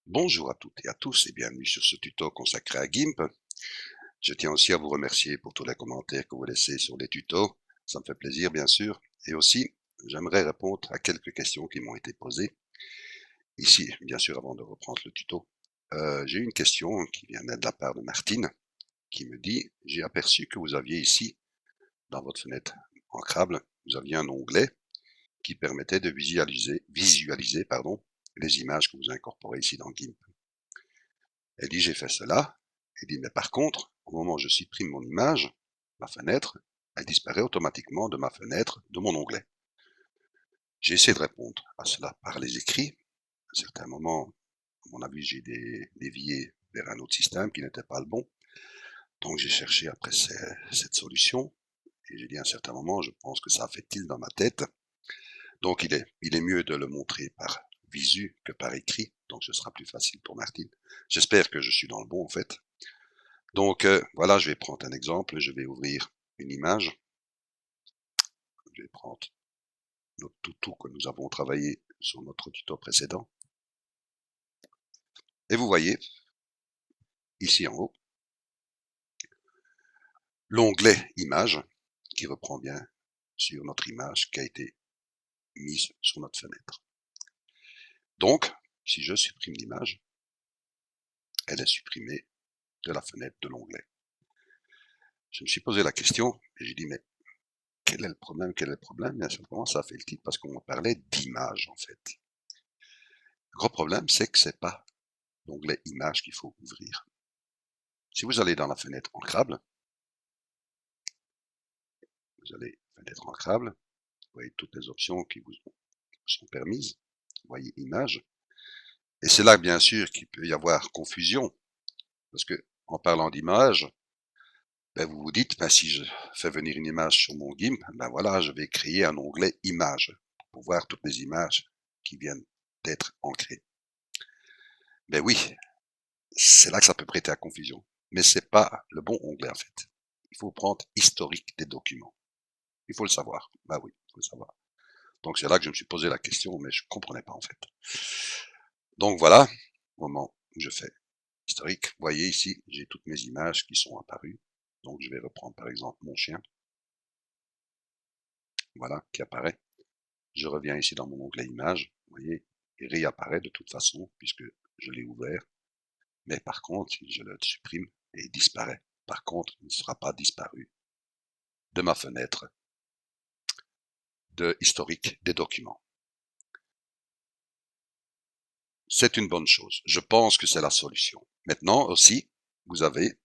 Bonjour à toutes et à tous et bienvenue sur ce tuto consacré à GIMP. Je tiens aussi à vous remercier pour tous les commentaires que vous laissez sur les tutos. Ça me fait plaisir bien sûr. Et aussi, j'aimerais répondre à quelques questions qui m'ont été posées. Ici, bien sûr, avant de reprendre le tuto, j'ai une question qui vient de la part de Martine qui me dit: j'ai aperçu que vous aviez ici, dans votre fenêtre ancrable, vous aviez un onglet qui permettait de visualiser les images que vous incorporez ici dans GIMP. Elle dit: j'ai fait cela. Elle dit: mais par contre, au moment où je supprime mon image, ma fenêtre, elle disparaît automatiquement de ma fenêtre, de mon onglet. J'ai essayé de répondre à cela par les écrits. À certains moments, à mon avis, j'ai dévié vers un autre système qui n'était pas le bon. Donc j'ai cherché après cette solution. Et j'ai dit à un certain moment, je pense que ça a fait tilt dans ma tête. Donc il est mieux de le montrer par visu que par écrit. Donc ce sera plus facile pour Martine. J'espère que je suis dans le bon en fait. Donc voilà, je vais prendre un exemple, je vais ouvrir une image, je vais prendre notre toutou que nous avons travaillé sur notre tuto précédent. Et vous voyez, ici en haut, l'onglet image qui reprend bien sur notre image qui a été mise sur notre fenêtre. Donc, si je supprime l'image, elle est supprimée de la fenêtre de l'onglet. Je me suis posé la question et j'ai dit, mais quel est le problème, quel est le problème? Bien simplement, ça a fait le titre parce qu'on parlait d'image en fait. Le gros problème, c'est que c'est pas l'onglet image qu'il faut ouvrir. Si vous allez dans la fenêtre ancrable, vous allez fenêtre ancrable, vous voyez toutes les options qui vous sont permises, vous voyez image, et c'est là bien sûr qu'il peut y avoir confusion, parce que en parlant d'image, ben vous vous dites, ben si je fais venir une image sur mon GIMP, ben voilà, je vais créer un onglet image pour voir toutes les images qui viennent d'être ancrées. Ben oui, c'est là que ça peut prêter à confusion, mais c'est pas le bon onglet en fait. Il faut prendre historique des documents. Il faut le savoir. Bah oui, il faut le savoir. Donc c'est là que je me suis posé la question, mais je ne comprenais pas en fait. Donc voilà, au moment où je fais historique, vous voyez ici, j'ai toutes mes images qui sont apparues. Donc je vais reprendre par exemple mon chien, voilà, qui apparaît. Je reviens ici dans mon onglet images, vous voyez, il réapparaît de toute façon, puisque je l'ai ouvert. Mais par contre, si je le supprime, et il disparaît. Par contre, il ne sera pas disparu de ma fenêtre de historique des documents. C'est une bonne chose. Je pense que c'est la solution. Maintenant aussi, vous avez,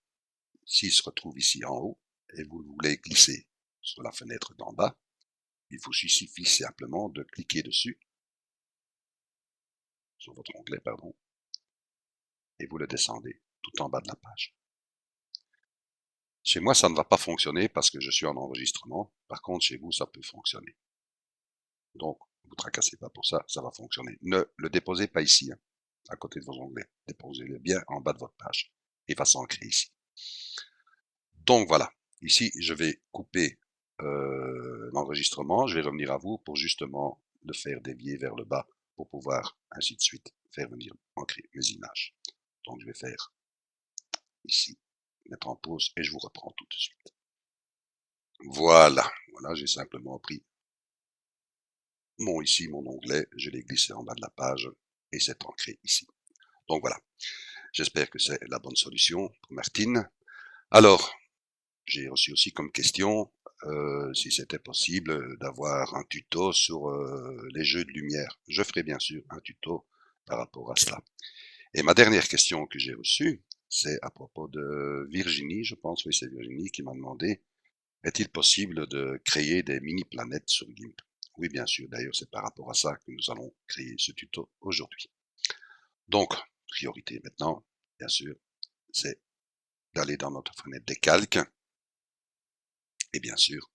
s'il se retrouve ici en haut, et vous voulez glisser sur la fenêtre d'en bas, il vous suffit simplement de cliquer dessus, sur votre onglet, pardon, et vous le descendez tout en bas de la page. Chez moi, ça ne va pas fonctionner parce que je suis en enregistrement. Par contre, chez vous, ça peut fonctionner. Donc, ne vous tracassez pas pour ça, ça va fonctionner. Ne le déposez pas ici, hein, à côté de vos onglets. Déposez-le bien en bas de votre page. Il va s'ancrer ici. Donc voilà, ici je vais couper l'enregistrement, je vais revenir à vous pour justement le faire dévier vers le bas pour pouvoir ainsi de suite faire venir ancrer mes images. Donc je vais faire ici, mettre en pause et je vous reprends tout de suite. Voilà, voilà, j'ai simplement pris mon onglet, je l'ai glissé en bas de la page et c'est ancré ici. Donc voilà, j'espère que c'est la bonne solution pour Martine. Alors, j'ai reçu aussi comme question si c'était possible d'avoir un tuto sur les jeux de lumière. Je ferai bien sûr un tuto par rapport à cela. Et ma dernière question que j'ai reçue, c'est à propos de Virginie, je pense, oui c'est Virginie qui m'a demandé, est-il possible de créer des mini-planètes sur GIMP? Oui bien sûr, d'ailleurs c'est par rapport à ça que nous allons créer ce tuto aujourd'hui. Donc, priorité maintenant, bien sûr, c'est d'aller dans notre fenêtre des calques, et bien sûr,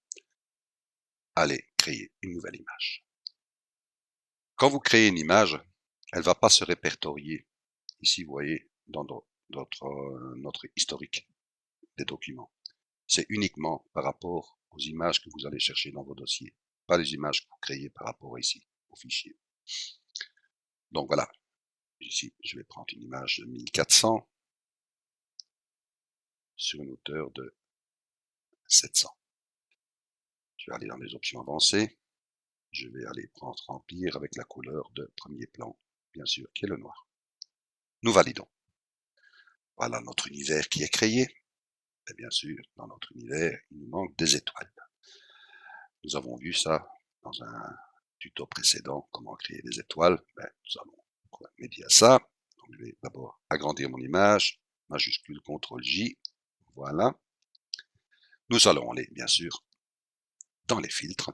aller créer une nouvelle image. Quand vous créez une image, elle ne va pas se répertorier. Ici, vous voyez, dans notre historique des documents. C'est uniquement par rapport aux images que vous allez chercher dans vos dossiers, pas les images que vous créez par rapport ici, au fichier. Donc voilà, Ici, je vais prendre une image de 1400 sur une hauteur de 700. Je vais aller dans les options avancées. Je vais aller prendre remplir avec la couleur de premier plan, bien sûr, qui est le noir. Nous validons. Voilà notre univers qui est créé. Et bien sûr, dans notre univers, il nous manque des étoiles. Nous avons vu ça dans un tuto précédent, comment créer des étoiles. Nous allons remédier à ça. Donc, je vais d'abord agrandir mon image, majuscule CTRL J. Voilà. Nous allons aller, bien sûr, dans les filtres.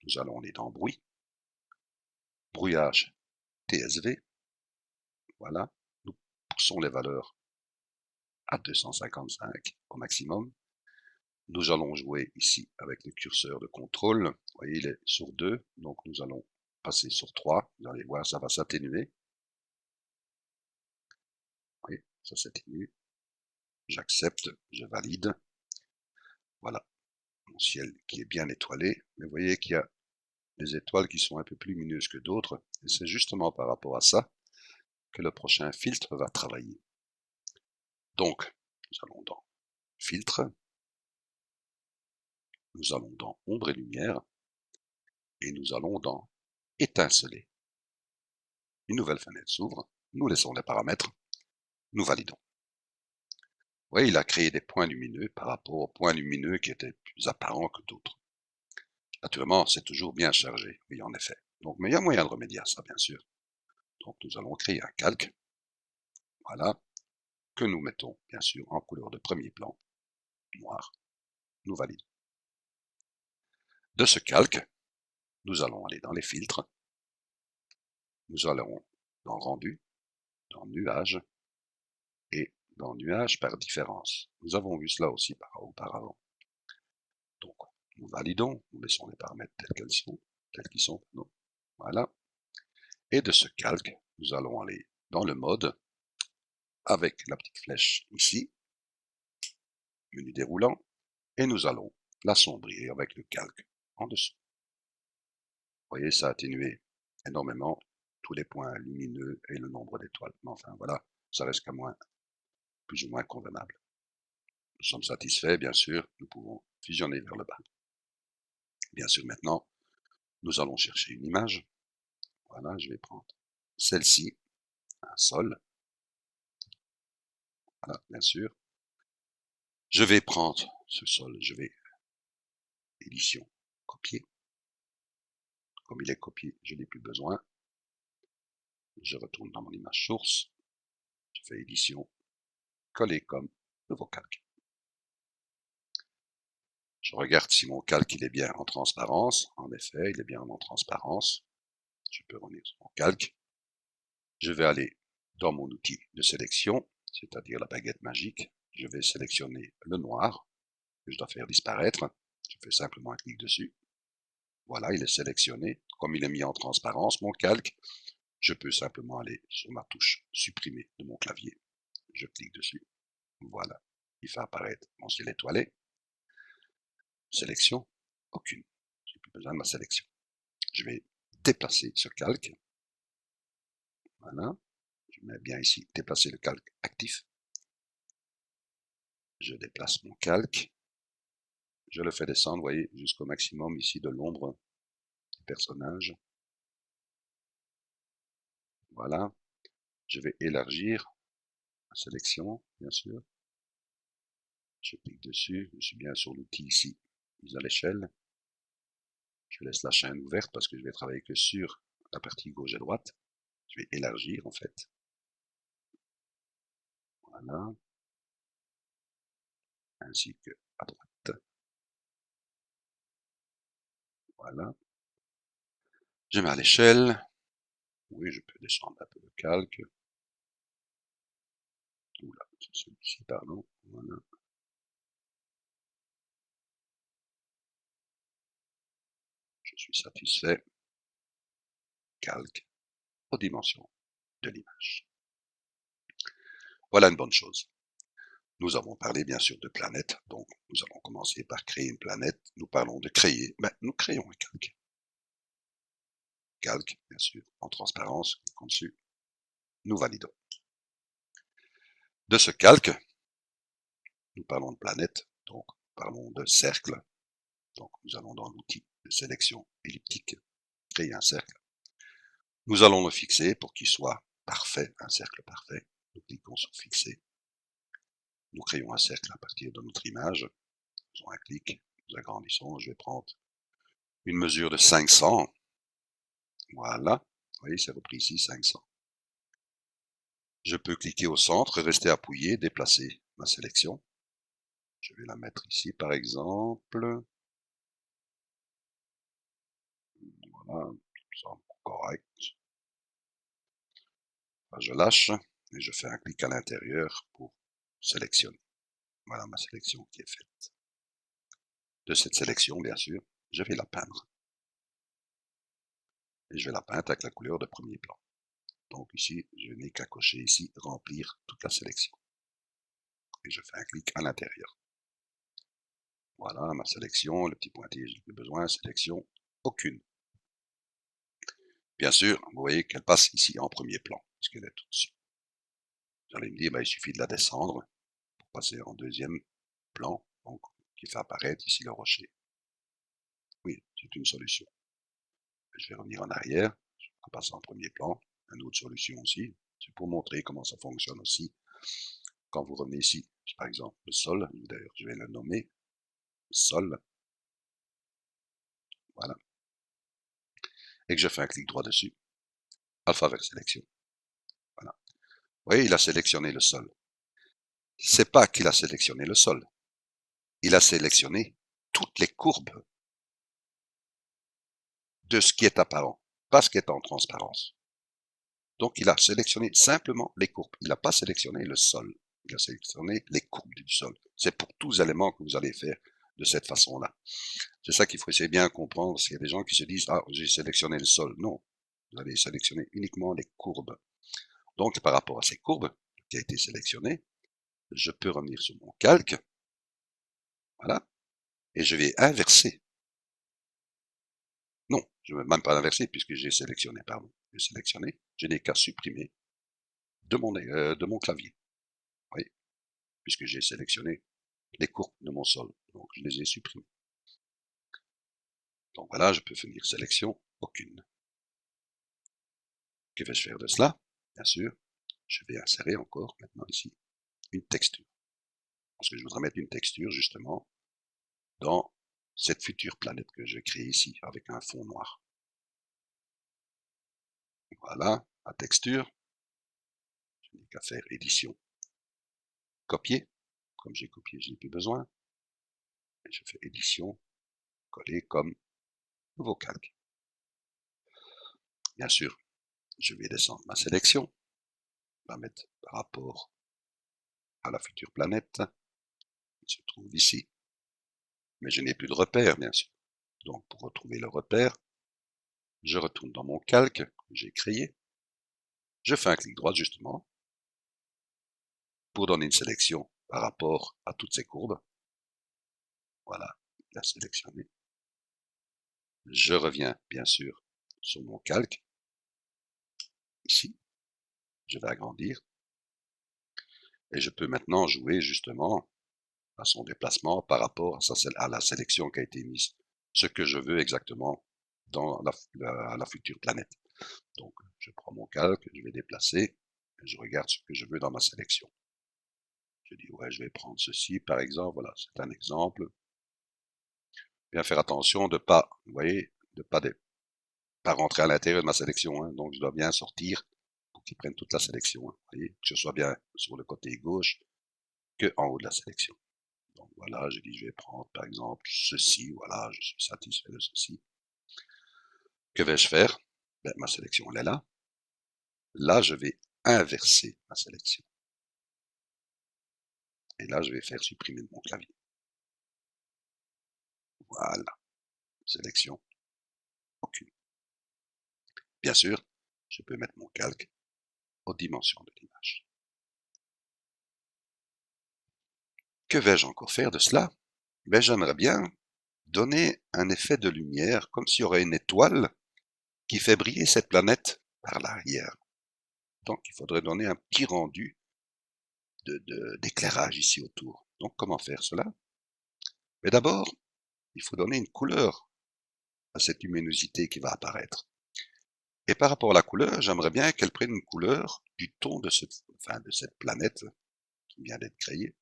Nous allons aller dans bruit, brouillage TSV. Voilà. Nous poussons les valeurs à 255 au maximum. Nous allons jouer ici avec le curseur de contrôle. Vous voyez, il est sur 2, donc nous allons passer sur 3. Vous allez voir, ça va s'atténuer. Vous voyez, ça s'atténue. J'accepte, je valide. Voilà, mon ciel qui est bien étoilé. Mais vous voyez qu'il y a des étoiles qui sont un peu plus lumineuses que d'autres. Et c'est justement par rapport à ça que le prochain filtre va travailler. Donc, nous allons dans filtre. Nous allons dans ombre et lumière. Et nous allons dans étinceler. Une nouvelle fenêtre s'ouvre. Nous laissons les paramètres. Nous validons. Oui, il a créé des points lumineux par rapport aux points lumineux qui étaient plus apparents que d'autres. Naturellement, c'est toujours bien chargé, oui, en effet. Donc, mais il y a moyen de remédier à ça, bien sûr. Donc, nous allons créer un calque, voilà, que nous mettons, bien sûr, en couleur de premier plan, noir. Nous validons. De ce calque, nous allons aller dans les filtres. Nous allons dans rendu, dans nuage, et dans nuage par différence. Nous avons vu cela aussi auparavant. Donc, nous validons, nous laissons les paramètres tels qu'ils sont, non. Voilà. Et de ce calque, nous allons aller dans le mode avec la petite flèche ici, menu déroulant, et nous allons l'assombrir avec le calque en dessous. Vous voyez, ça a atténué énormément tous les points lumineux et le nombre d'étoiles. Mais enfin, voilà, ça reste qu'à moins, plus ou moins convenable. Nous sommes satisfaits, bien sûr, nous pouvons fusionner vers le bas. Bien sûr, maintenant, nous allons chercher une image. Voilà, je vais prendre celle-ci, un sol. Voilà, bien sûr. Je vais prendre ce sol, je vais édition, copier. Comme il est copié, je n'ai plus besoin. Je retourne dans mon image source. Je fais édition, coller comme nouveau calque. Je regarde si mon calque il est bien en transparence. En effet, il est bien en transparence. Je peux revenir sur mon calque. Je vais aller dans mon outil de sélection, c'est-à-dire la baguette magique. Je vais sélectionner le noir que je dois faire disparaître. Je fais simplement un clic dessus. Voilà, il est sélectionné. Comme il est mis en transparence, mon calque, je peux simplement aller sur ma touche supprimer de mon clavier. Je clique dessus. Voilà, il fait apparaître mon ciel étoilé. Sélection, aucune. J'ai plus besoin de ma sélection. Je vais déplacer ce calque. Voilà. Je mets bien ici, déplacer le calque actif. Je déplace mon calque. Je le fais descendre, vous voyez, jusqu'au maximum ici de l'ombre du personnage. Voilà. Je vais élargir la sélection, bien sûr. Je clique dessus. Je suis bien sur l'outil ici, mise à l'échelle. Je laisse la chaîne ouverte parce que je vais travailler que sur la partie gauche et droite. Je vais élargir en fait. Voilà. Ainsi que à droite. Voilà. Je mets à l'échelle. Oui, je peux descendre un peu le calque. Oula, c'est celui-ci, pardon. Voilà. Je suis satisfait. Calque aux dimensions de l'image. Voilà une bonne chose. Nous avons parlé bien sûr de planète, donc nous allons commencer par créer une planète. Nous parlons de créer, nous créons un calque. Calque, bien sûr, en transparence, comme dessus. nous validons. De ce calque, nous parlons de planète, donc parlons de cercle. Donc nous allons dans l'outil de sélection elliptique, créer un cercle. Nous allons le fixer pour qu'il soit parfait, un cercle parfait. Nous cliquons sur fixer. Nous créons un cercle à partir de notre image. Faisons un clic, nous agrandissons. Je vais prendre une mesure de 500. Voilà. Vous voyez, c'est repris ici 500. Je peux cliquer au centre, rester appuyé, déplacer ma sélection. Je vais la mettre ici par exemple. Voilà, tout semble correct. Je lâche et je fais un clic à l'intérieur pour sélectionner. Voilà ma sélection qui est faite. De cette sélection, bien sûr, je vais la peindre. Et je vais la peindre avec la couleur de premier plan. Donc ici, je n'ai qu'à cocher ici, remplir toute la sélection. Et je fais un clic à l'intérieur. Voilà ma sélection, le petit pointillé, je n'ai plus besoin, sélection, aucune. Bien sûr, vous voyez qu'elle passe ici en premier plan, puisqu'elle est tout dessus. Vous allez me dire, il suffit de la descendre pour passer en deuxième plan, donc qui fait apparaître ici le rocher. Oui, c'est une solution. Je vais revenir en arrière, je vais passer en premier plan, une autre solution aussi, c'est pour montrer comment ça fonctionne aussi. Quand vous revenez ici, par exemple le sol, d'ailleurs je vais le nommer sol, voilà, et que je fais un clic droit dessus, alpha vers sélection, voilà. Vous voyez, il a sélectionné le sol. C'est pas qu'il a sélectionné le sol, il a sélectionné toutes les courbes de ce qui est apparent, pas ce qui est en transparence. Donc il a sélectionné simplement les courbes, il n'a pas sélectionné le sol, il a sélectionné les courbes du sol. C'est pour tous les éléments que vous allez faire de cette façon-là. C'est ça qu'il faut essayer bien comprendre, parce qu'il y a des gens qui se disent « Ah, j'ai sélectionné le sol ». Non, vous allez sélectionner uniquement les courbes. Donc par rapport à ces courbes qui a été sélectionnées, je peux revenir sur mon calque, voilà, et je vais inverser. Non, je ne vais même pas inverser puisque j'ai sélectionné, pardon. J'ai sélectionné, je n'ai qu'à supprimer de mon clavier. Oui, puisque j'ai sélectionné les courbes de mon sol, donc je les ai supprimées. Donc voilà, je peux finir sélection, aucune. Que vais-je faire de cela? Bien sûr, je vais insérer encore maintenant ici une texture. Parce que je voudrais mettre une texture justement dans cette future planète que je crée ici avec un fond noir. Voilà, la texture. Je n'ai qu'à faire édition. Copier. Comme j'ai copié, je n'ai plus besoin. Et je fais édition, coller comme nouveau calque. Bien sûr, je vais descendre ma sélection, la mettre par rapport à la future planète, qui se trouve ici. Mais je n'ai plus de repère, bien sûr. Donc, pour retrouver le repère, je retourne dans mon calque que j'ai créé. Je fais un clic droit, justement, pour donner une sélection par rapport à toutes ces courbes. Voilà, la sélectionner. Je reviens, bien sûr, sur mon calque. Ici, je vais agrandir. Et je peux maintenant jouer, justement, à son déplacement par rapport à la sélection qui a été mise. Ce que je veux exactement dans la future planète. Donc, je prends mon calque, je vais déplacer, et je regarde ce que je veux dans ma sélection. Je dis, ouais, je vais prendre ceci, par exemple, voilà, c'est un exemple. Bien faire attention de pas, vous voyez, de pas rentrer à l'intérieur de ma sélection, hein, donc je dois bien sortir pour qu'il prenne toute la sélection, hein, vous voyez, que ce soit bien sur le côté gauche que en haut de la sélection. Donc voilà, je dis, je vais prendre par exemple ceci, voilà, je suis satisfait de ceci. Que vais-je faire? Ben, ma sélection, elle est là. Là, je vais inverser ma sélection. Et là, je vais faire supprimer de mon clavier. Voilà. Sélection. Aucune. Bien sûr, je peux mettre mon calque aux dimensions de l'image. Que vais-je encore faire de cela? Ben, j'aimerais bien donner un effet de lumière, comme s'il y aurait une étoile qui fait briller cette planète par l'arrière. Donc, il faudrait donner un petit rendu d'éclairage ici autour. Donc, comment faire cela? Mais d'abord, il faut donner une couleur à cette luminosité qui va apparaître. Et par rapport à la couleur, j'aimerais bien qu'elle prenne une couleur du ton de de cette planète qui vient d'être créée.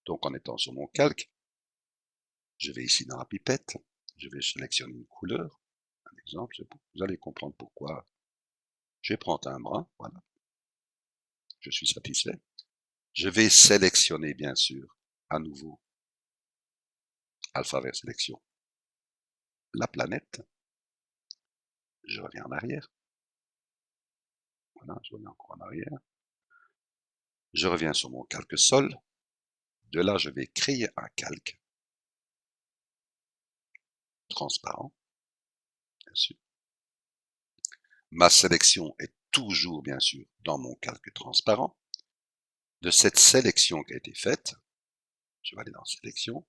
Donc, en étant sur mon calque, je vais ici dans la pipette, je vais sélectionner une couleur, un exemple, vous allez comprendre pourquoi. Je vais prendre un brun, voilà, je suis satisfait. Je vais sélectionner, bien sûr, à nouveau, alpha vers sélection, la planète. Je reviens en arrière. Voilà, je reviens encore en arrière. Je reviens sur mon calque sol. De là, je vais créer un calque transparent, bien sûr. Ma sélection est toujours, bien sûr, dans mon calque transparent. De cette sélection qui a été faite, je vais aller dans sélection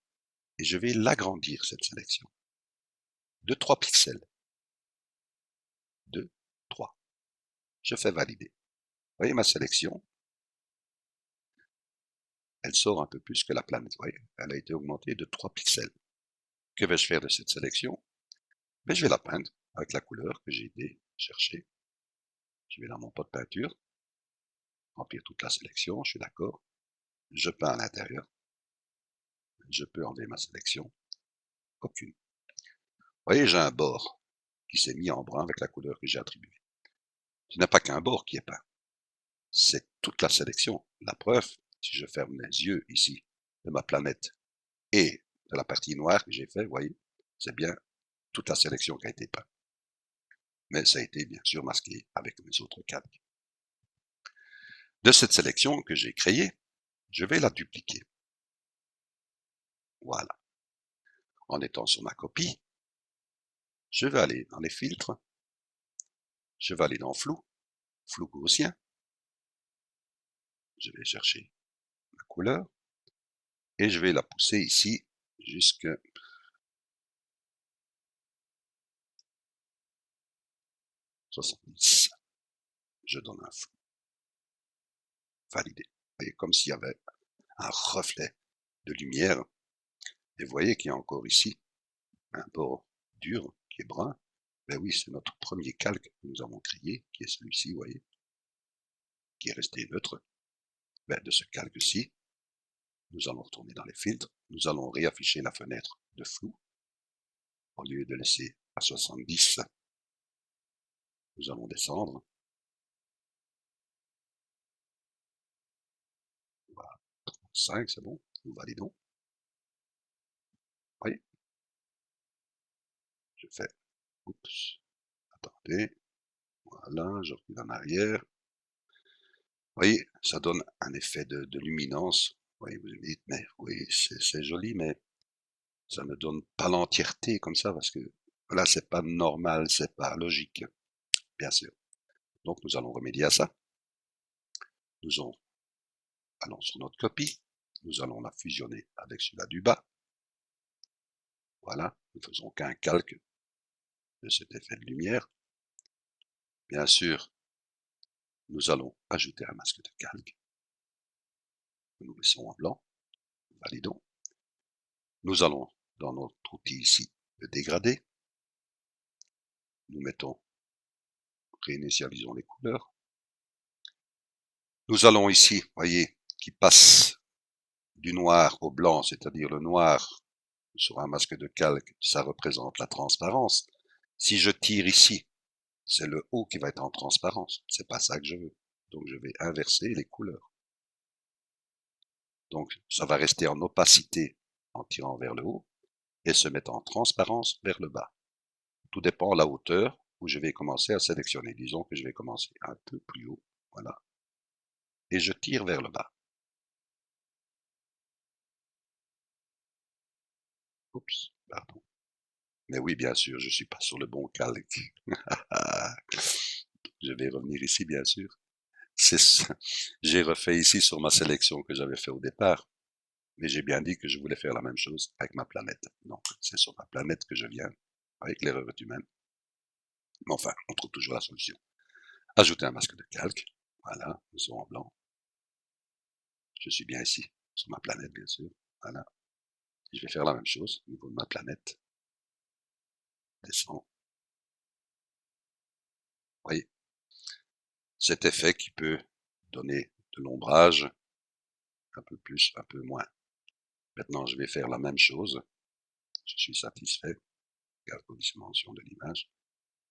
et je vais l'agrandir, cette sélection, de 3 pixels. 2, 3. Je fais valider. Vous voyez ma sélection, elle sort un peu plus que la planète. Vous voyez, elle a été augmentée de 3 pixels. Que vais-je faire de cette sélection? Mais je vais la peindre avec la couleur que j'ai été chercher. Je vais dans mon pot de peinture, remplir toute la sélection, je suis d'accord. Je peins à l'intérieur. Je peux enlever ma sélection. Aucune. Vous voyez, j'ai un bord qui s'est mis en brun avec la couleur que j'ai attribuée. Ce n'est pas qu'un bord qui est peint. C'est toute la sélection. La preuve, si je ferme les yeux ici de ma planète et de la partie noire que j'ai fait, vous voyez, c'est bien toute la sélection qui a été peinte. Mais ça a été bien sûr masqué avec mes autres calques. De cette sélection que j'ai créée, je vais la dupliquer. Voilà. En étant sur ma copie, je vais aller dans les filtres, je vais aller dans flou, flou gaussien, je vais chercher la couleur et je vais la pousser ici jusque 70. Je donne un flou. Validé. Vous voyez, comme s'il y avait un reflet de lumière. Et vous voyez qu'il y a encore ici un bord dur qui est brun. Ben oui, c'est notre premier calque que nous avons créé, qui est celui-ci, vous voyez, qui est resté neutre. Ben, de ce calque-ci, nous allons retourner dans les filtres, nous allons réafficher la fenêtre de flou. Au lieu de laisser à 70, nous allons descendre. Voilà, 35, c'est bon, nous validons. Oui, je fais, oups, attendez, voilà, je reviens en arrière. Vous voyez, ça donne un effet de luminance. Vous voyez, vous me dites, mais oui, c'est joli, mais ça ne donne pas l'entièreté comme ça, parce que là, c'est pas normal, c'est pas logique, bien sûr. Donc, nous allons remédier à ça. Nous allons sur notre copie, nous allons la fusionner avec celui-là du bas. Voilà, nous faisons qu'un calque de cet effet de lumière. Bien sûr, nous allons ajouter un masque de calque. Nous laissons en blanc, validons. Nous allons dans notre outil ici, le dégradé. Nous mettons, réinitialisons les couleurs. Nous allons ici, voyez, qui passe du noir au blanc, c'est-à-dire le noir sur un masque de calque, ça représente la transparence. Si je tire ici, c'est le haut qui va être en transparence. C'est pas ça que je veux. Donc je vais inverser les couleurs. Donc ça va rester en opacité en tirant vers le haut et se mettre en transparence vers le bas. Tout dépend de la hauteur où je vais commencer à sélectionner. Disons que je vais commencer un peu plus haut. Voilà. Et je tire vers le bas. Oups, pardon. Mais oui, bien sûr, je suis pas sur le bon calque. Je vais revenir ici, bien sûr. C'est ça. J'ai refait ici sur ma sélection que j'avais fait au départ. Mais j'ai bien dit que je voulais faire la même chose avec ma planète. Donc, c'est sur ma planète que je viens, avec l'erreur humaine. Mais enfin, on trouve toujours la solution. Ajouter un masque de calque. Voilà, ils sont en blanc. Je suis bien ici, sur ma planète, bien sûr. Voilà. Je vais faire la même chose au niveau de ma planète. Descends. Vous voyez, cet effet qui peut donner de l'ombrage, un peu plus, un peu moins. Maintenant, je vais faire la même chose. Je suis satisfait. Regarde la dimension de l'image.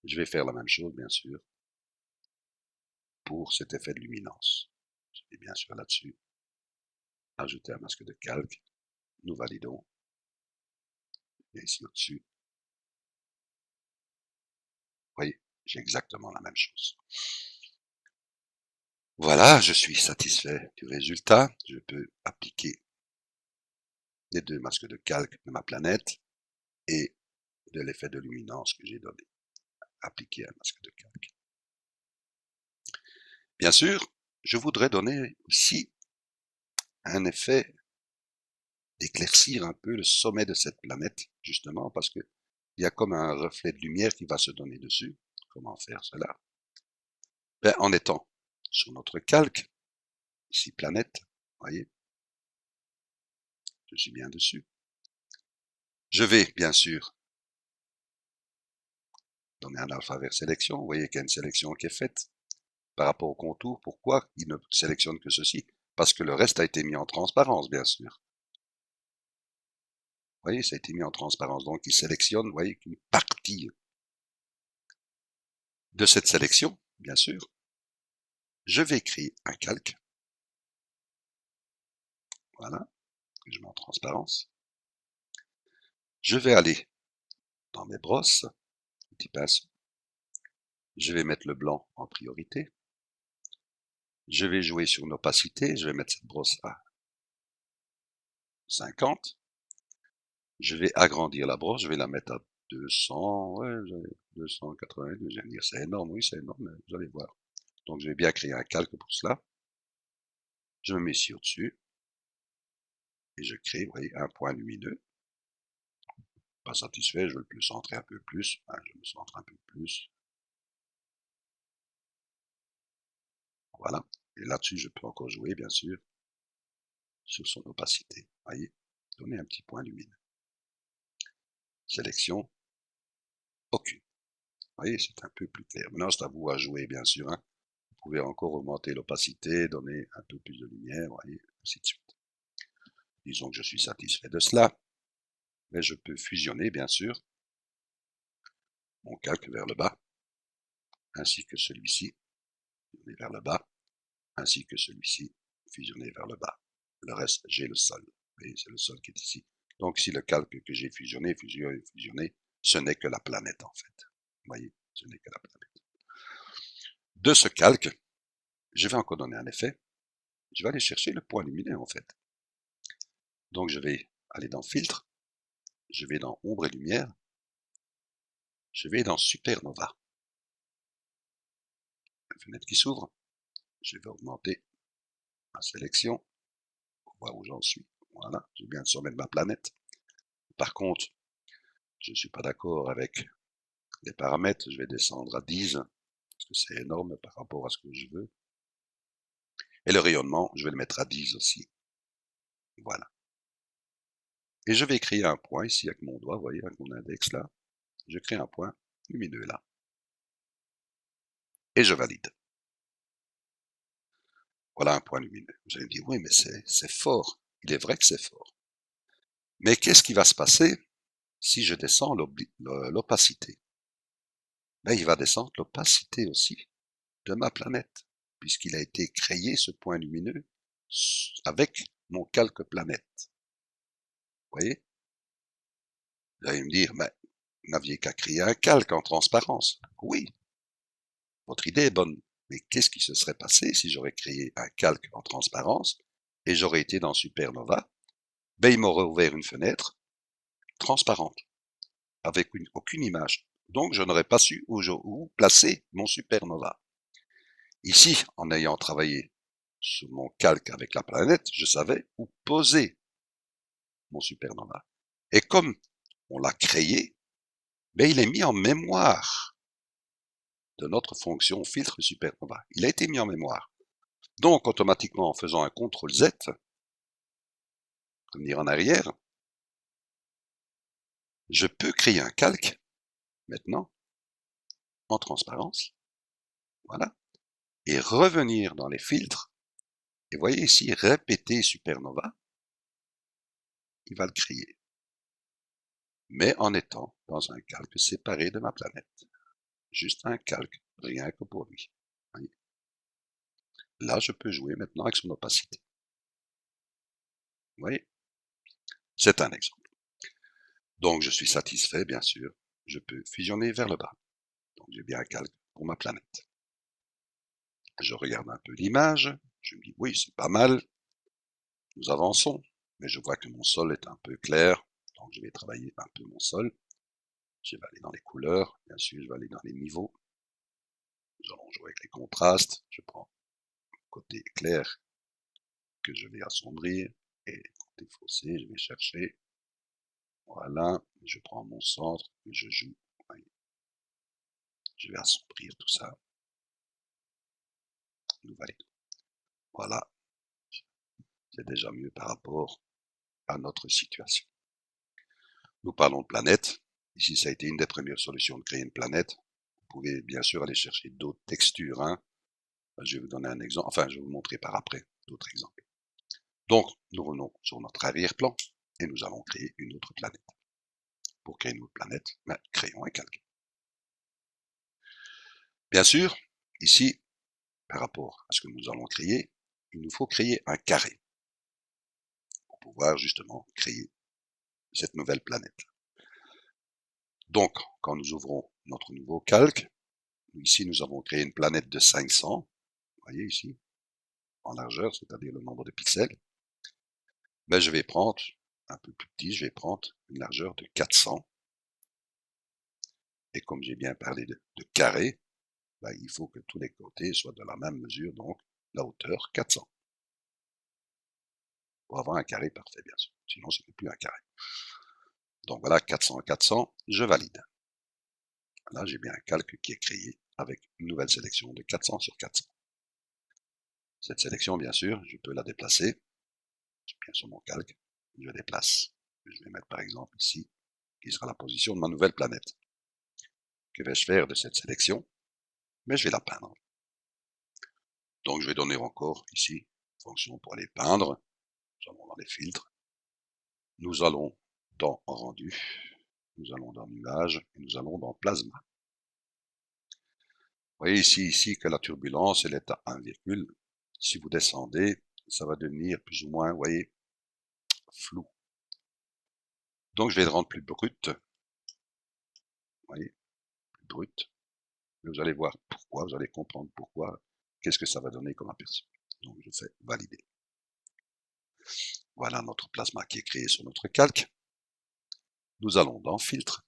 Je vais faire la même chose, bien sûr, pour cet effet de luminance. Je vais bien sûr là-dessus ajouter un masque de calque. Nous validons. Et ici au-dessus, vous voyez, j'ai exactement la même chose. Voilà, je suis satisfait du résultat. Je peux appliquer les 2 masques de calque de ma planète et de l'effet de luminance que j'ai donné. Appliquer un masque de calque. Bien sûr, je voudrais donner aussi un effet d'éclaircir un peu le sommet de cette planète, justement parce que il y a comme un reflet de lumière qui va se donner dessus. Comment faire cela? Ben, en étant sur notre calque, ici planète, voyez, je suis bien dessus. Je vais, bien sûr, donner un alpha vers sélection. Vous voyez qu'il y a une sélection qui est faite par rapport au contour. Pourquoi il ne sélectionne que ceci? Parce que le reste a été mis en transparence, bien sûr. Vous voyez, ça a été mis en transparence. Donc, il sélectionne, vous voyez, qu'une partie de cette sélection, bien sûr. Je vais créer un calque. Voilà, que je mets en transparence. Je vais aller dans mes brosses, petit pinceau. Je vais mettre le blanc en priorité. Je vais jouer sur une opacité. Je vais mettre cette brosse à 50. Je vais agrandir la brosse. Je vais la mettre à 200, ouais, 280, je vais dire c'est énorme, oui c'est énorme, mais vous allez voir. Donc je vais bien créer un calque pour cela. Je me mets ici au-dessus. Et je crée, vous voyez, un point lumineux. Pas satisfait, je veux le centrer un peu plus. Je me centre un peu plus. Voilà. Et là-dessus, je peux encore jouer, bien sûr, sur son opacité. Voyez, donner un petit point lumineux. Sélection, aucune. Voyez, c'est un peu plus clair. Maintenant, c'est à vous à jouer, bien sûr. Hein. Vous pouvez encore augmenter l'opacité, donner un peu plus de lumière, voyez, ainsi de suite. Disons que je suis satisfait de cela. Mais je peux fusionner, bien sûr, mon calque vers le bas, ainsi que celui-ci, fusionner vers le bas, ainsi que celui-ci, fusionner vers le bas. Le reste, j'ai le sol. Et c'est le sol qui est ici. Donc ici, le calque que j'ai fusionné, ce n'est que la planète en fait. Vous voyez, ce n'est que la planète. De ce calque, je vais encore donner un effet. Je vais aller chercher le point lumineux en fait. Donc je vais aller dans Filtre, je vais dans Ombre et Lumière, je vais dans Supernova. Une fenêtre qui s'ouvre, je vais augmenter ma sélection pour voir où j'en suis. Voilà, j'ai bien le sommet de ma planète. Par contre, je ne suis pas d'accord avec les paramètres, je vais descendre à 10, parce que c'est énorme par rapport à ce que je veux. Et le rayonnement, je vais le mettre à 10 aussi. Voilà. Et je vais créer un point ici avec mon doigt, vous voyez, avec mon index là. Je crée un point lumineux là. Et je valide. Voilà un point lumineux. Vous allez me dire, oui, mais c'est fort. Il est vrai que c'est fort. Mais qu'est-ce qui va se passer si je descends l'opacité? Ben, il va descendre l'opacité aussi de ma planète, puisqu'il a été créé, ce point lumineux, avec mon calque planète. Vous voyez? Vous allez me dire, ben, vous n'aviez qu'à créer un calque en transparence. Oui, votre idée est bonne. Mais qu'est-ce qui se serait passé si j'aurais créé un calque en transparence et j'aurais été dans Supernova? Ben, il m'aurait ouvert une fenêtre transparente, avec aucune image. Donc, je n'aurais pas su où placer mon Supernova. Ici, en ayant travaillé sur mon calque avec la planète, je savais où poser mon Supernova. Et comme on l'a créé, ben, il est mis en mémoire de notre fonction filtre supernova. Il a été mis en mémoire. Donc, automatiquement, en faisant un CTRL Z, revenir en arrière, je peux créer un calque, maintenant, en transparence, voilà, et revenir dans les filtres, et voyez ici, répéter Supernova, il va le créer, mais en étant dans un calque séparé de ma planète. Juste un calque, rien que pour lui. Voyez. Là, je peux jouer maintenant avec son opacité. Vous voyez, c'est un exemple. Donc, je suis satisfait, bien sûr. Je peux fusionner vers le bas. Donc, j'ai bien un calque pour ma planète. Je regarde un peu l'image. Je me dis, oui, c'est pas mal. Nous avançons. Mais je vois que mon sol est un peu clair. Donc, je vais travailler un peu mon sol. Je vais aller dans les couleurs. Bien sûr, je vais aller dans les niveaux. Nous allons jouer avec les contrastes. Je prends côté clair que je vais assombrir. Et côté foncé, je vais chercher. Voilà. Je prends mon centre et je joue. Je vais assombrir tout ça. Nous validons. Voilà. C'est déjà mieux par rapport à notre situation. Nous parlons de planète. Ici, ça a été une des premières solutions de créer une planète. Vous pouvez bien sûr aller chercher d'autres textures. Hein. Je vais vous donner un exemple. Enfin, je vais vous montrer par après d'autres exemples. Donc, nous revenons sur notre arrière-plan et nous allons créer une autre planète. Pour créer une autre planète, créons un calque. Bien sûr, ici, par rapport à ce que nous allons créer, il nous faut créer un carré pour pouvoir justement créer cette nouvelle planète. Donc, quand nous ouvrons notre nouveau calque, ici nous avons créé une planète de 500, vous voyez ici, en largeur, c'est-à-dire le nombre de pixels. Ben, je vais prendre, un peu plus petit, je vais prendre une largeur de 400. Et comme j'ai bien parlé de carré, ben, il faut que tous les côtés soient de la même mesure, donc la hauteur 400. Pour avoir un carré parfait, bien sûr. Sinon, ce n'est plus un carré. Donc voilà, 400, 400, je valide. Là, j'ai bien un calque qui est créé avec une nouvelle sélection de 400 sur 400. Cette sélection, bien sûr, je peux la déplacer. Je viens sur mon calque, je déplace. Je vais mettre par exemple ici, qui sera la position de ma nouvelle planète. Que vais-je faire de cette sélection? Mais je vais la peindre. Donc je vais donner encore ici, fonction pour aller peindre. Nous allons dans les filtres. Nous allons dans rendu. Nous allons dans nuage et nous allons dans plasma. Vous voyez ici que la turbulence, elle est à 1, si vous descendez, ça va devenir plus ou moins, vous voyez, flou. Donc je vais le rendre plus brut. Vous voyez, plus brut. Et vous allez voir pourquoi, vous allez comprendre pourquoi, qu'est-ce que ça va donner comme aperçu. Donc je fais valider. Voilà notre plasma qui est créé sur notre calque. Nous allons dans filtre,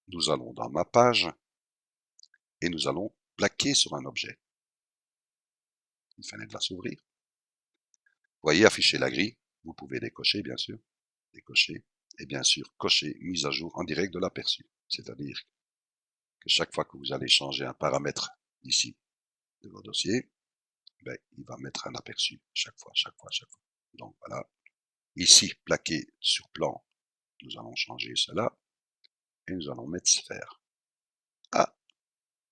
nous allons dans mappage et nous allons plaquer sur un objet. Une fenêtre va s'ouvrir. Vous voyez afficher la grille, vous pouvez décocher bien sûr, décocher et bien sûr cocher mise à jour en direct de l'aperçu. C'est-à-dire que chaque fois que vous allez changer un paramètre ici de vos dossiers, ben, il va mettre un aperçu chaque fois. Donc voilà, ici plaqué sur plan, nous allons changer cela et nous allons mettre sphère. Ah,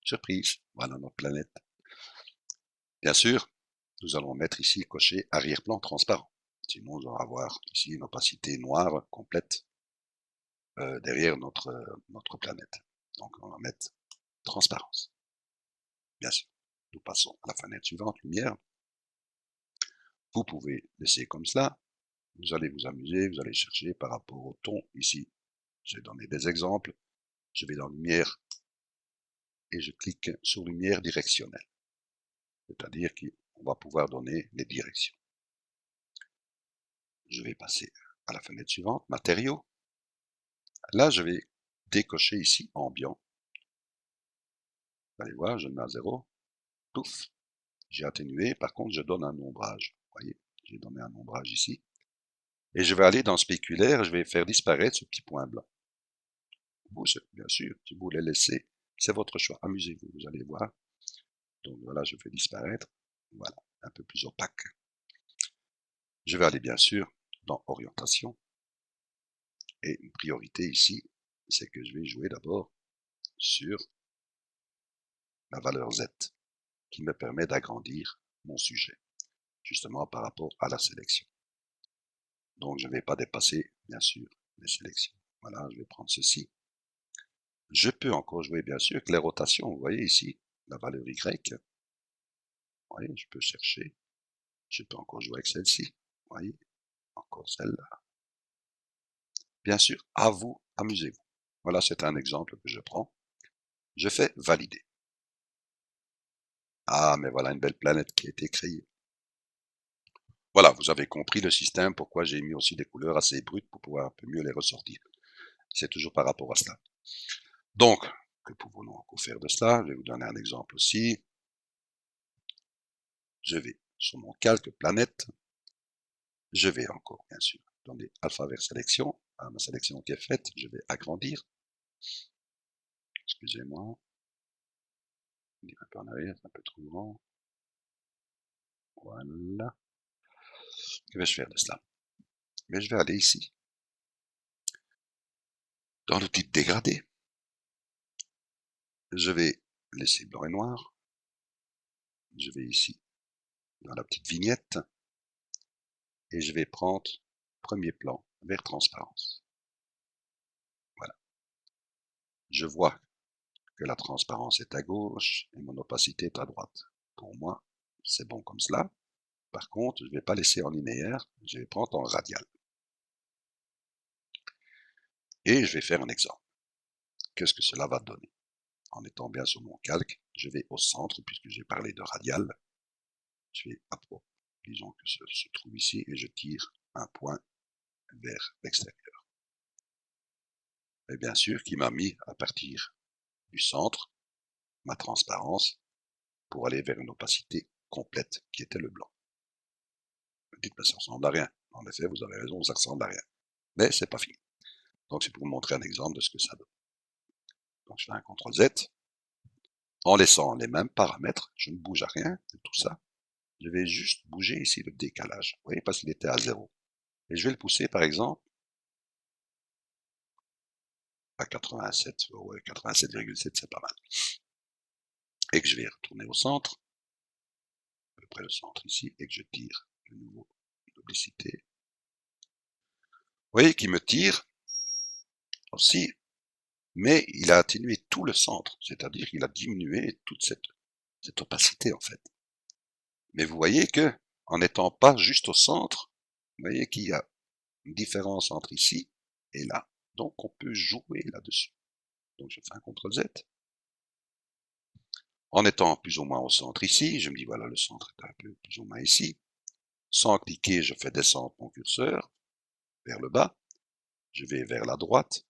surprise, voilà notre planète. Bien sûr, nous allons mettre ici cocher arrière-plan transparent. Sinon, on va avoir ici une opacité noire complète derrière notre planète. Donc, on va mettre transparence. Bien sûr. Nous passons à la fenêtre suivante, lumière. Vous pouvez laisser comme cela. Vous allez vous amuser, vous allez chercher par rapport au ton ici. Je vais donner des exemples. Je vais dans lumière et je clique sur lumière directionnelle. C'est-à-dire qu'on va pouvoir donner les directions. Je vais passer à la fenêtre suivante, matériaux. Là, je vais décocher ici ambiant. Vous allez voir, je le mets à 0. Pouf, j'ai atténué. Par contre, je donne un ombrage. Vous voyez, j'ai donné un ombrage ici. Et je vais aller dans spéculaire, je vais faire disparaître ce petit point blanc. Vous, bien sûr, si vous voulez laisser, c'est votre choix. Amusez-vous, vous allez voir. Donc voilà, je fais disparaître. Voilà. un peu plus opaque. Je vais aller bien sûr dans orientation. Et une priorité ici, c'est que je vais jouer d'abord sur la valeur Z, qui me permet d'agrandir mon sujet, justement par rapport à la sélection. Donc je ne vais pas dépasser, bien sûr, les sélections. Voilà, je vais prendre ceci. Je peux encore jouer, bien sûr, avec les rotations. Vous voyez ici, la valeur Y. Vous voyez, je peux chercher. Je peux encore jouer avec celle-ci. Vous voyez, encore celle-là. Bien sûr, à vous, amusez-vous. Voilà, c'est un exemple que je prends. Je fais valider. Ah, mais voilà une belle planète qui a été créée. Voilà, vous avez compris le système, pourquoi j'ai mis aussi des couleurs assez brutes pour pouvoir un peu mieux les ressortir. C'est toujours par rapport à cela. Donc, que pouvons-nous encore faire de cela? Je vais vous donner un exemple aussi. Je vais sur mon calque planète. Je vais encore, bien sûr, donner alpha vers sélection. À ma sélection qui est faite, je vais agrandir. Excusez-moi. Un peu en arrière, c'est un peu trop grand. Voilà. Que vais-je faire de cela? Mais je vais aller ici, dans l'outil de dégradé. Je vais laisser blanc et noir. Je vais ici, dans la petite vignette, et je vais prendre premier plan vers transparence. Voilà. Je vois que la transparence est à gauche et mon opacité est à droite. Pour moi, c'est bon comme cela. Par contre, je ne vais pas laisser en linéaire, je vais prendre en radial. Et je vais faire un exemple. Qu'est-ce que cela va donner? En étant bien sur mon calque, je vais au centre, puisque j'ai parlé de radial. Je vais à propos, disons que ça se trouve ici, et je tire un point vers l'extérieur. Et bien sûr, qui m'a mis à partir du centre, ma transparence, pour aller vers une opacité complète, qui était le blanc. Vous dites, mais ça ressemble à rien. En effet, vous avez raison, ça ressemble à rien. Mais c'est pas fini. Donc c'est pour vous montrer un exemple de ce que ça donne. Donc je fais un CTRL Z. En laissant les mêmes paramètres, je ne bouge à rien de tout ça. Je vais juste bouger ici le décalage. Vous voyez, parce qu'il était à 0. Et je vais le pousser, par exemple, à 87. Ouais, 87,7, c'est pas mal. Et que je vais retourner au centre, à peu près le centre ici, et que je tire de nouveau l'opacité. Vous voyez qu'il me tire aussi, mais il a atténué tout le centre, c'est-à-dire qu'il a diminué toute cette opacité en fait. Mais vous voyez que, en n'étant pas juste au centre, vous voyez qu'il y a une différence entre ici et là. Donc on peut jouer là-dessus. Donc je fais un CTRL Z. En étant plus ou moins au centre ici, je me dis voilà le centre est un peu plus ou moins ici. Sans cliquer, je fais descendre mon curseur vers le bas. Je vais vers la droite.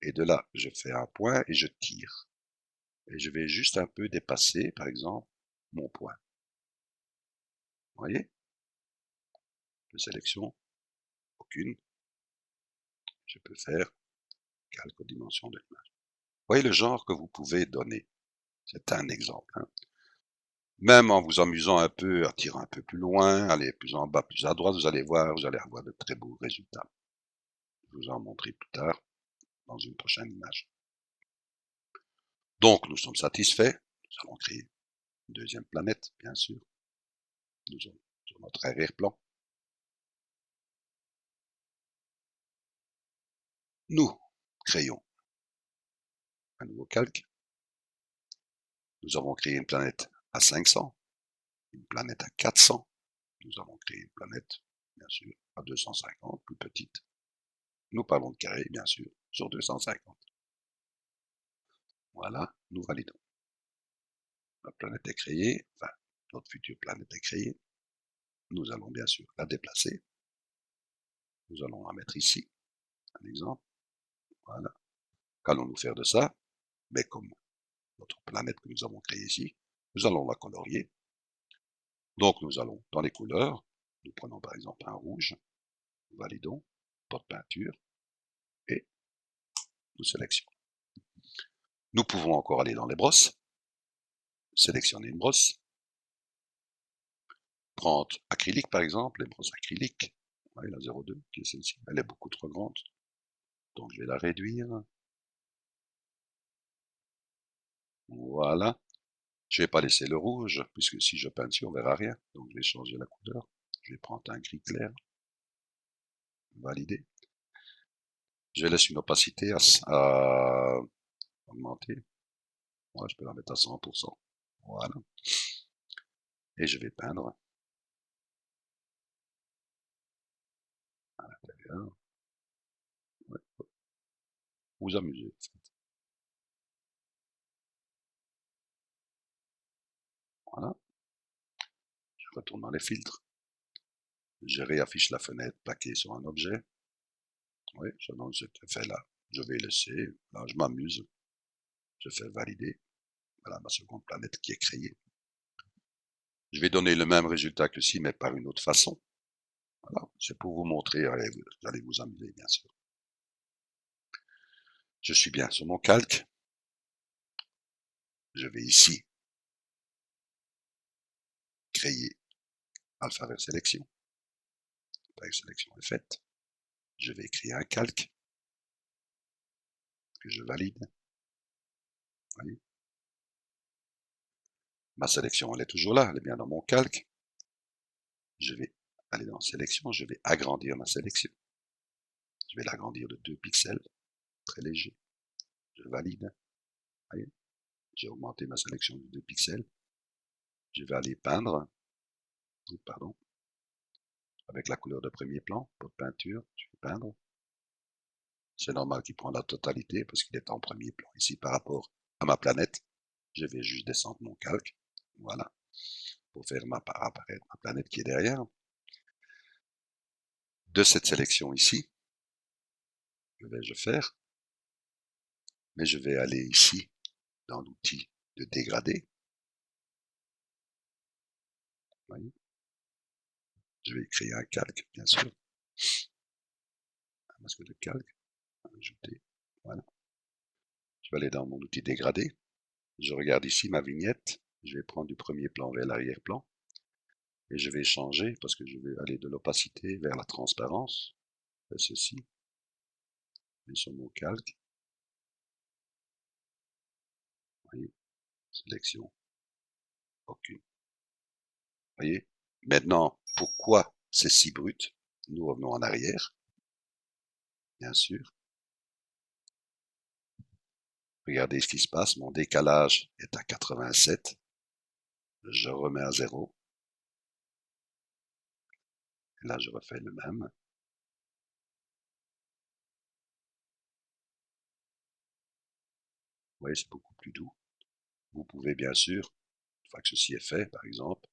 Et de là, je fais un point et je tire. Et je vais juste un peu dépasser, par exemple, mon point. Vous voyez? De sélection, aucune. Je peux faire calque aux dimensions de l'image. Vous voyez le genre que vous pouvez donner. C'est un exemple. Hein. Même en vous amusant un peu, à tirer un peu plus loin, aller plus en bas, plus à droite, vous allez voir, vous allez avoir de très beaux résultats. Je vous en montrerai plus tard dans une prochaine image. Donc, nous sommes satisfaits. Nous allons créer une deuxième planète, bien sûr. Nous sommes sur notre arrière-plan. Nous créons un nouveau calque. Nous avons créé une planète à 500, une planète à 400. Nous avons créé une planète, bien sûr, à 250, plus petite. Nous parlons de carré, bien sûr, sur 250. Voilà, nous validons. La planète est créée, enfin, notre future planète est créée. Nous allons bien sûr la déplacer. Nous allons la mettre ici, un exemple. Voilà. Qu'allons-nous faire de ça? Mais comme notre planète que nous avons créée ici, nous allons la colorier. Donc nous allons dans les couleurs, nous prenons par exemple un rouge, nous validons, porte peinture, et nous sélectionnons. Nous pouvons encore aller dans les brosses, sélectionner une brosse, prendre acrylique par exemple, les brosses acryliques. Oui, la 02 qui est celle-ci, elle est beaucoup trop grande. Donc je vais la réduire. Voilà. Je vais pas laisser le rouge, puisque si je peins dessus, on verra rien. Donc je vais changer la couleur. Je vais prendre un gris clair. Valider. Je laisse une opacité à augmenter. Moi, je peux la mettre à 100%. Voilà. Et je vais peindre à l'intérieur. Ouais. Vous amusez. Voilà. Je retourne dans les filtres. Je réaffiche la fenêtre plaquée sur un objet. Oui, j'annonce cet effet-là. Je vais laisser. Là, je m'amuse. Je fais valider. Voilà ma seconde planète qui est créée. Je vais donner le même résultat que ci, mais par une autre façon. Voilà, c'est pour vous montrer, vous allez vous amuser bien sûr. Je suis bien sur mon calque. Je vais ici créer Alphavert Sélection. La sélection est faite. Je vais créer un calque que je valide. Voyez. Ma sélection, elle est toujours là, elle est bien dans mon calque. Je vais aller dans Sélection, je vais agrandir ma sélection. Je vais l'agrandir de 2 pixels, très léger. Je valide. Voyez. J'ai augmenté ma sélection de 2 pixels. Je vais aller peindre. Pardon. Avec la couleur de premier plan, pour peinture, je vais peindre. C'est normal qu'il prend la totalité parce qu'il est en premier plan. Ici, par rapport à ma planète, je vais juste descendre mon calque. Voilà. Pour faire apparaître ma planète qui est derrière. De cette sélection ici, que vais-je faire? Mais je vais aller ici, dans l'outil de dégradé. Voyez. Je vais créer un calque, bien sûr. Un masque de calque. Ajouter. Voilà. Je vais aller dans mon outil dégradé. Je regarde ici ma vignette. Je vais prendre du premier plan vers l'arrière-plan. Et je vais changer, parce que je vais aller de l'opacité vers la transparence. Je fais ceci. Je vais sur mon calque. Voyez. Sélection. Aucune. Voyez. Maintenant, pourquoi c'est si brut? Nous revenons en arrière. Bien sûr. Regardez ce qui se passe. Mon décalage est à 87. Je remets à 0. Et là, je refais le même. Vous voyez, c'est beaucoup plus doux. Vous pouvez bien sûr, une fois que ceci est fait, par exemple,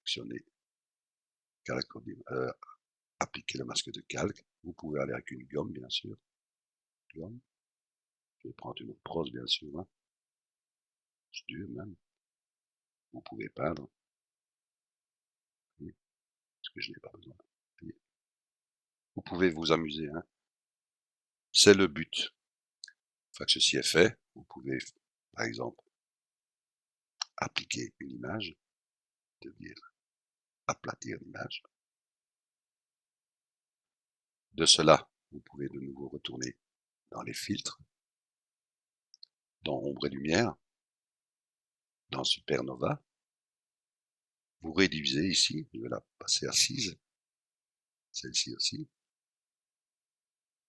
actionner, appliquer le masque de calque. Vous pouvez aller avec une gomme, bien sûr. Gomme. Je vais prendre une autre brosse, bien sûr. Hein. C'est dur même. Vous pouvez peindre. Parce que je n'ai pas besoin. Vous pouvez vous amuser. Hein. C'est le but. Une fois que ceci est fait, vous pouvez, par exemple, appliquer une image, c'est-à-dire aplatir l'image. De cela, vous pouvez de nouveau retourner dans les filtres, dans Ombre et Lumière, dans Supernova. Vous réduisez ici, je vais la passer à 6, celle-ci aussi.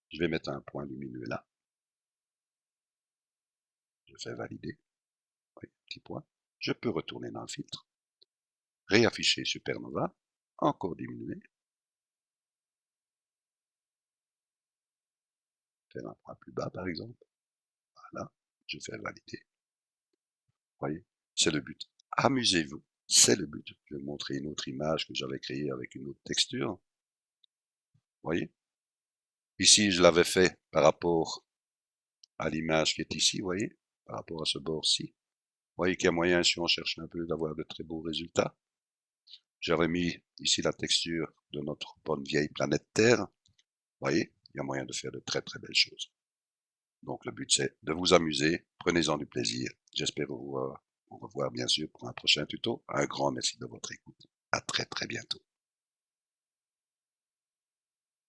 Je vais mettre un point lumineux là. Je fais valider. Oui, petit point. Je peux retourner dans le filtre, réafficher Supernova, encore diminuer, faire un point plus bas par exemple. Voilà, je fais valider. Vous voyez, c'est le but. Amusez-vous, c'est le but. Je vais vous montrer une autre image que j'avais créée avec une autre texture. Vous voyez, ici je l'avais fait par rapport à l'image qui est ici, vous voyez, par rapport à ce bord-ci. Vous voyez qu'il y a moyen, si on cherche un peu, d'avoir de très beaux résultats. J'avais mis ici la texture de notre bonne vieille planète Terre. Vous voyez, il y a moyen de faire de très très belles choses. Donc le but c'est de vous amuser, prenez-en du plaisir. J'espère vous Au revoir bien sûr pour un prochain tuto. Un grand merci de votre écoute. À très très bientôt.